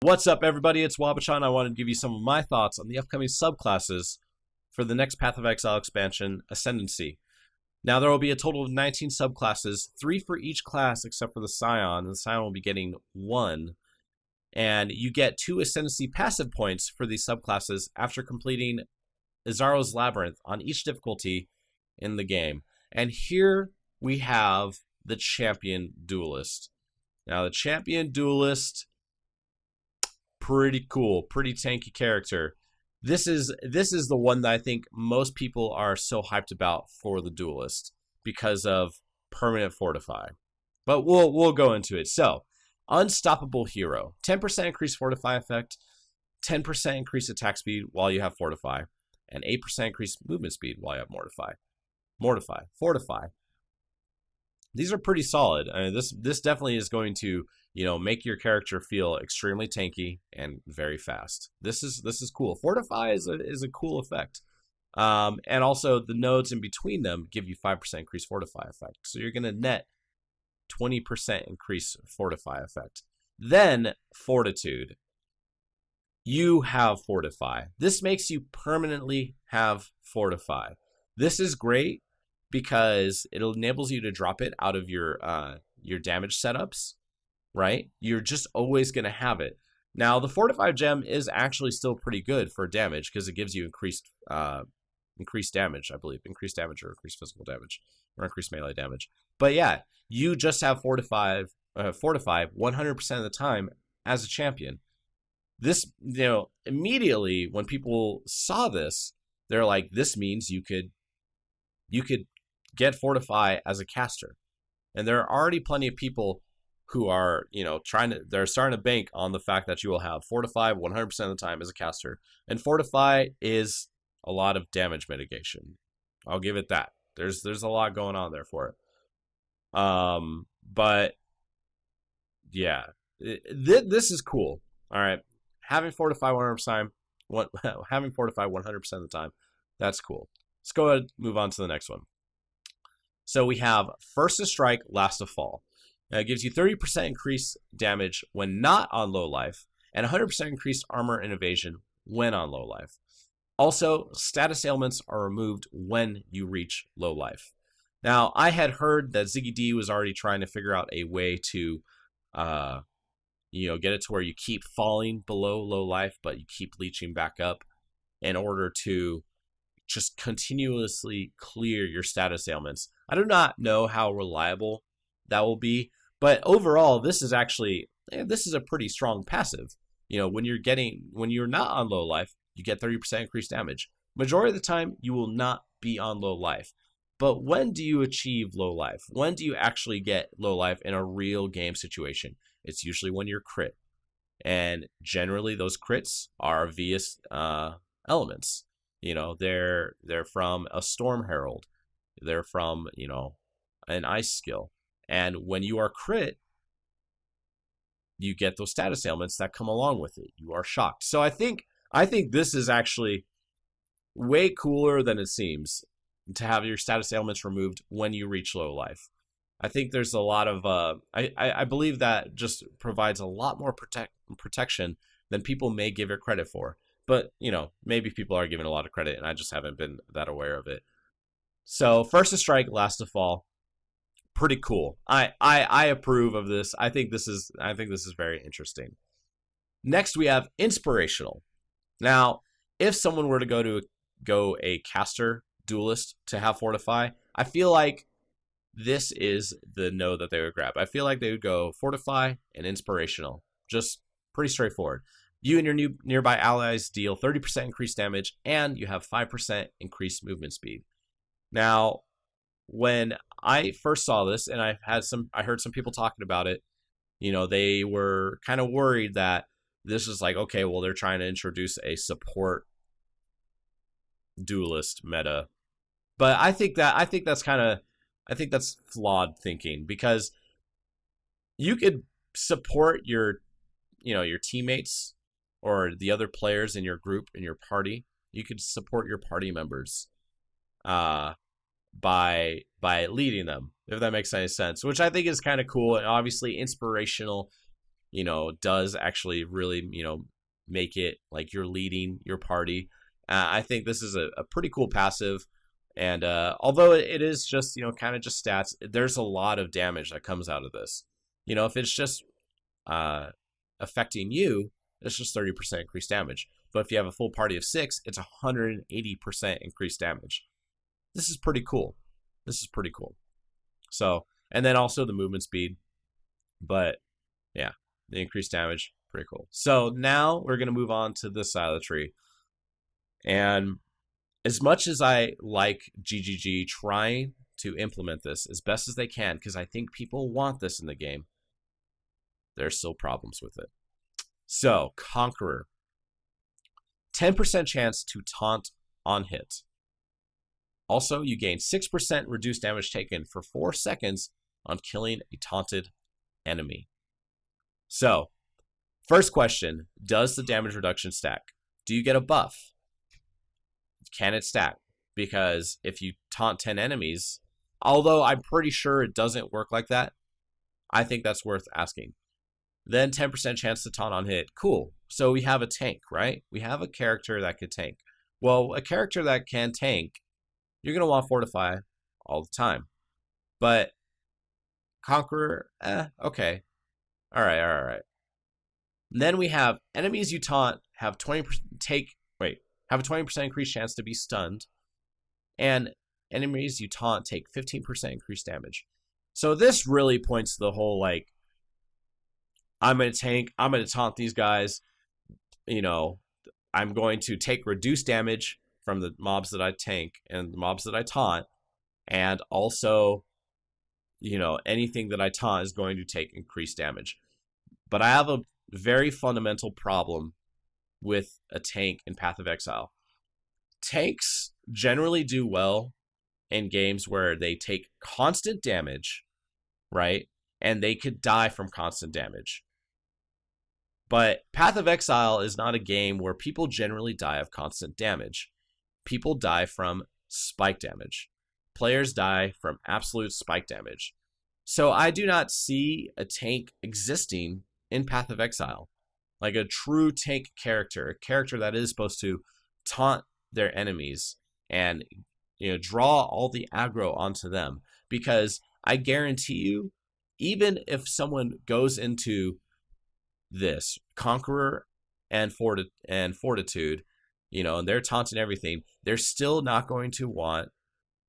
What's up, everybody? It's waba. I wanted to give you some of my thoughts on the upcoming subclasses for the next Path of Exile expansion, Ascendancy. Now, there will be a total of 19 subclasses, 3 for each class except for the Scion, and the Scion will be getting 1. And you get 2 Ascendancy passive points for these subclasses after completing Izarro's Labyrinth on each difficulty in the game. And here we have the Champion Duelist. Now, the Champion Duelist, pretty cool, pretty tanky character. This is the one that I think most people are so hyped about for the Duelist because of permanent Fortify. But we'll go into it. So, Unstoppable Hero, 10% increased Fortify effect, 10% increased attack speed while you have Fortify, and 8% increased movement speed while you have Fortify. These are pretty solid. I mean, this definitely is going to, make your character feel extremely tanky and very fast. This is cool. Fortify is a cool effect. And also the nodes in between them give you 5% increased Fortify effect. So you're going to net 20% increase Fortify effect. Then Fortitude. You have Fortify. This makes you permanently have Fortify. This is great because it enables you to drop it out of your damage setups, right? You're just always going to have it. Now, the Fortify gem is actually still pretty good for damage because it gives you increased damage, I believe. Increased damage or increased physical damage or increased melee damage. But yeah, you just have Fortify 100% of the time as a champion. This, immediately when people saw this, they're like, this means you could get Fortify as a caster. And there are already plenty of people who are, they're starting to bank on the fact that you will have Fortify 100% of the time as a caster. And Fortify is a lot of damage mitigation. I'll give it that. There's a lot going on there for it. But yeah, this is cool. All right. Having Fortify 100% of the time, that's cool. Let's go ahead and move on to the next one. So we have First to Strike, Last to Fall. Now it gives you 30% increased damage when not on low life, and 100% increased armor and evasion when on low life. Also, status ailments are removed when you reach low life. Now, I had heard that Ziggy D was already trying to figure out a way to, get it to where you keep falling below low life, but you keep leeching back up in order to just continuously clear your status ailments. I do not know how reliable that will be, but overall, this is a pretty strong passive. When you're not on low life, you get 30% increased damage. Majority of the time, you will not be on low life. But when do you achieve low life? When do you actually get low life in a real game situation? It's usually when you're crit. And generally, those crits are via elements. They're from a Storm Herald. They're from, an ice skill. And when you are crit, you get those status ailments that come along with it. You are shocked. So I think this is actually way cooler than it seems to have your status ailments removed when you reach low life. I think there's a lot of I believe that just provides a lot more protection than people may give it credit for. But, maybe people are giving a lot of credit and I just haven't been that aware of it. So, First to Strike, Last to Fall. Pretty cool. I approve of this. I think this is very interesting. Next we have Inspirational. Now, if someone were to go a caster Duelist to have Fortify, I feel like this is the node that they would grab. I feel like they would go Fortify and Inspirational. Just pretty straightforward. You and your nearby allies deal 30% increased damage, and you have 5% increased movement speed. Now, when I first saw this, and I heard some people talking about it, they were kind of worried that this is like, okay, well, they're trying to introduce a support Duelist meta. But I think that's flawed thinking, because you could support your teammates or the other players in your group, in your party. You could support your party members by leading them, if that makes any sense, which I think is kind of cool. And obviously Inspirational does actually really, make it like you're leading your party. I think this is a pretty cool passive. And although it is just, kind of just stats, there's a lot of damage that comes out of this. If it's just affecting you, it's just 30% increased damage. But if you have a full party of 6, it's 180% increased damage. This is pretty cool. So, and then also the movement speed. But yeah, the increased damage, pretty cool. So now we're going to move on to this side of the tree. And as much as I like GGG trying to implement this as best as they can, because I think people want this in the game, there's still problems with it. So, Conqueror. 10% chance to taunt on hit. Also, you gain 6% reduced damage taken for 4 seconds on killing a taunted enemy. So, first question, does the damage reduction stack? Do you get a buff? Can it stack? Because if you taunt 10 enemies, although I'm pretty sure it doesn't work like that, I think that's worth asking. Then 10% chance to taunt on hit. Cool. So we have a tank, right? We have a character that could tank. Well, a character that can tank, you're going to want Fortify all the time. But Conqueror, okay. All right. And then we have enemies you taunt have 20% have a 20% increased chance to be stunned, and enemies you taunt take 15% increased damage. So this really points to the whole, like, I'm going to tank, I'm going to taunt these guys, I'm going to take reduced damage from the mobs that I tank and the mobs that I taunt, and also, anything that I taunt is going to take increased damage. But I have a very fundamental problem with a tank in Path of Exile. Tanks generally do well in games where they take constant damage, right? And they could die from constant damage. But Path of Exile is not a game where people generally die of constant damage. People die from spike damage. Players die from absolute spike damage. So I do not see a tank existing in Path of Exile. Like a true tank character, a character that is supposed to taunt their enemies and draw all the aggro onto them. Because I guarantee you, even if someone goes into this Conqueror and Fortitude, and they're taunting everything, they're still not going to want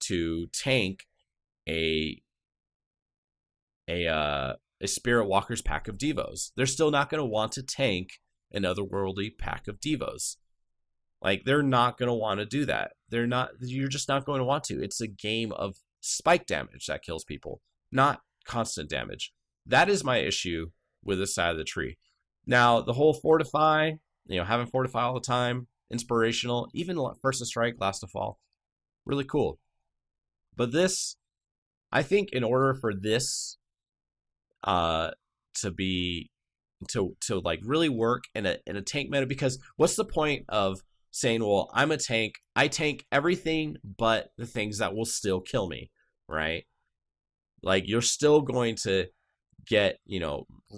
to tank a Spirit Walker's pack of Devos. They're still not going to want to tank an otherworldly pack of Devos. Like, they're not going to want to do that. You're just not going to want to. It's a game of spike damage that kills people, not constant damage. That is my issue with this side of the tree. Now, the whole Fortify, having Fortify all the time, Inspirational, even First to Strike, Last to Fall, really cool. But this, I think in order for this to like really work in a tank meta, because what's the point of saying, well, I'm a tank, I tank everything but the things that will still kill me, right? Like, you're still going to get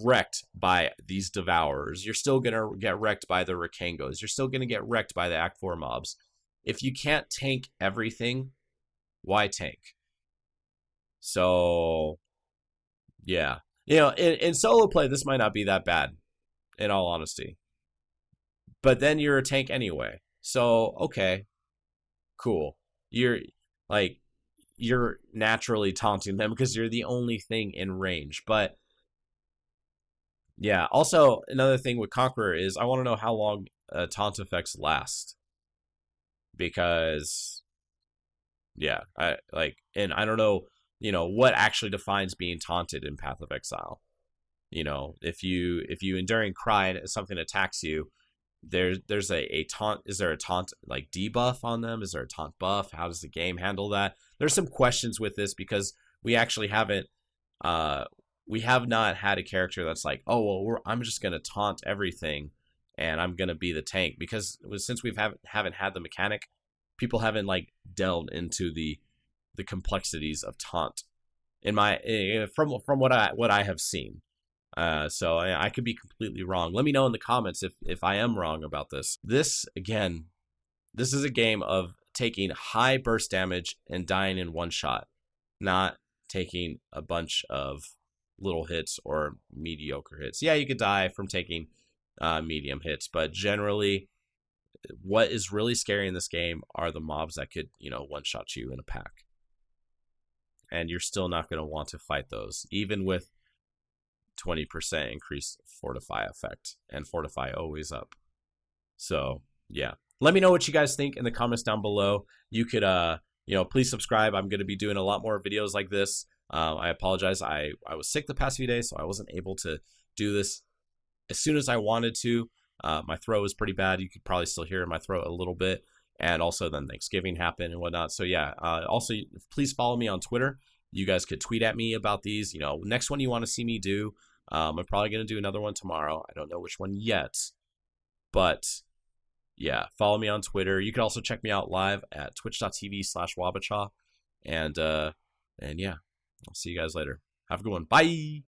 wrecked by these Devourers, you're still going to get wrecked by the Rakangos, you're still going to get wrecked by the Act 4 mobs. If you can't tank everything, why tank? So yeah, in solo play, this might not be that bad, in all honesty. But then you're a tank anyway. So, okay, cool. You're naturally taunting them because you're the only thing in range. But yeah, also another thing with Conqueror is I want to know how long taunt effects last. Because yeah, I don't know, what actually defines being taunted in Path of Exile. If you Enduring Cry and something attacks you, there's a taunt. Is there a taunt like debuff on them? Is there a taunt buff? How does the game handle that? There's some questions with this because we actually haven't we have not had a character that's like, oh well, I'm just gonna taunt everything and I'm gonna be the tank, because since we haven't had the mechanic, people haven't like delved into the complexities of taunt from what I have seen. So I could be completely wrong. Let me know in the comments if I am wrong about this. This, again, this is a game of taking high burst damage and dying in one shot, not taking a bunch of little hits or mediocre hits. Yeah, you could die from taking medium hits, but generally, what is really scary in this game are the mobs that could, one-shot you in a pack. And you're still not going to want to fight those, even with 20% increased Fortify effect, and Fortify always up. So, yeah. Let me know what you guys think in the comments down below. You could, please subscribe. I'm going to be doing a lot more videos like this. I apologize. I was sick the past few days, so I wasn't able to do this as soon as I wanted to. My throat was pretty bad. You could probably still hear my throat a little bit. And also then Thanksgiving happened and whatnot. So yeah, also please follow me on Twitter. You guys could tweet at me about these. Next one you want to see me do. I'm probably going to do another one tomorrow. I don't know which one yet. But yeah, follow me on Twitter. You can also check me out live at twitch.tv/wabaRaw. And yeah, I'll see you guys later. Have a good one. Bye.